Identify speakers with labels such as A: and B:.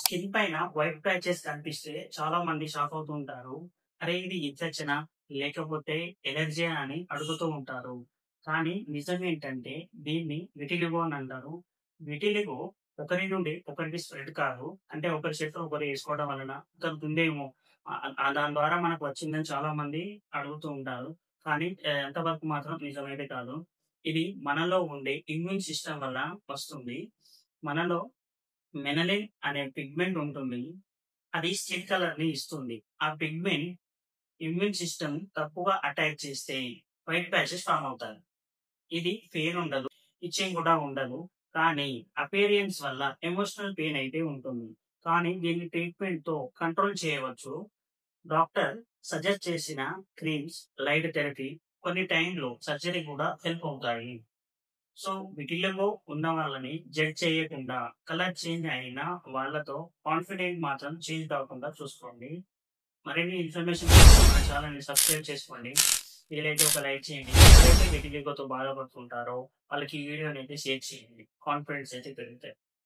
A: Skin పైన white patches కనిపిస్తే చాలా మంది షాక్ అవుతూ ఉంటారు. అరే! ఇది ఇన్ఫెక్షనా? లేకపోతే ఎలర్జీయా అని అడుగుతూ ఉంటారు. కానీ నిజమేంటంటే దీన్ని విటిలిగో అని అంటారు. విటిలిగో ఒకరి నుండి ఒకరికి స్ప్రెడ్ కాదు. అంటే ఒకరి చేతిలో ఒకరు ఏసుకోవడం వలన తగ్గుతుందేమో దాని ద్వారా మనకు వచ్చిందని చాలా మంది అడుగుతూ ఉంటారు. కానీ ఎంతవరకు మాత్రం నిజమైతే కాదు. ఇది మనలో ఉండే ఇమ్యూన్ సిస్టమ్ వల్ల వస్తుంది. మనలో మెనలిన్ అనే పిగ్మెంట్ ఉంటుంది. అది స్కిన్ కలర్‌ని ఇస్తుంది. ఆ పిగ్మెంట్ ఇమ్యూన్ సిస్టమ్ తప్పుగా అటాక్ చేస్తే వైట్ ప్యాచెస్ ఫార్మ్ అవుతాయి. ఇది పెయిన్ ఉండదు. ఇచ్చింగ్ కూడా ఉండదు. కానీ అపియరెన్స్ వల్ల ఎమోషనల్ పెయిన్ అయితే ఉంటుంది. కానీ దీన్ని ట్రీట్మెంట్‌తో కంట్రోల్ చేయవచ్చు. డాక్టర్ సజెస్ట్ చేసిన క్రీమ్స్, లైట్ థెరపీ, కొన్ని టైంలో సర్జరీ కూడా హెల్ప్ అవుతాయి. సో, విటిలిగో ఉన్న వాళ్ళని జడ్జ్ చేయకుండా కలర్ చేంజ్ అయిన వాళ్ళతో కాన్ఫిడెంట్ మాత్రం చేంజ్ కాకుండా చూసుకోండి. మరిన్ని ఇన్ఫర్మేషన్ కోసం మన ఛానల్‌ని సబ్స్క్రైబ్ చేసుకోండి. వీలైతే ఒక లైక్ చేయండి. ఎవరైతే విటిలిగోతో బాధపడుతుంటారో వాళ్ళకి ఈ వీడియోనైతే షేర్ చేయండి. కాన్ఫిడెన్స్ అయితే పెరుగుతాయి.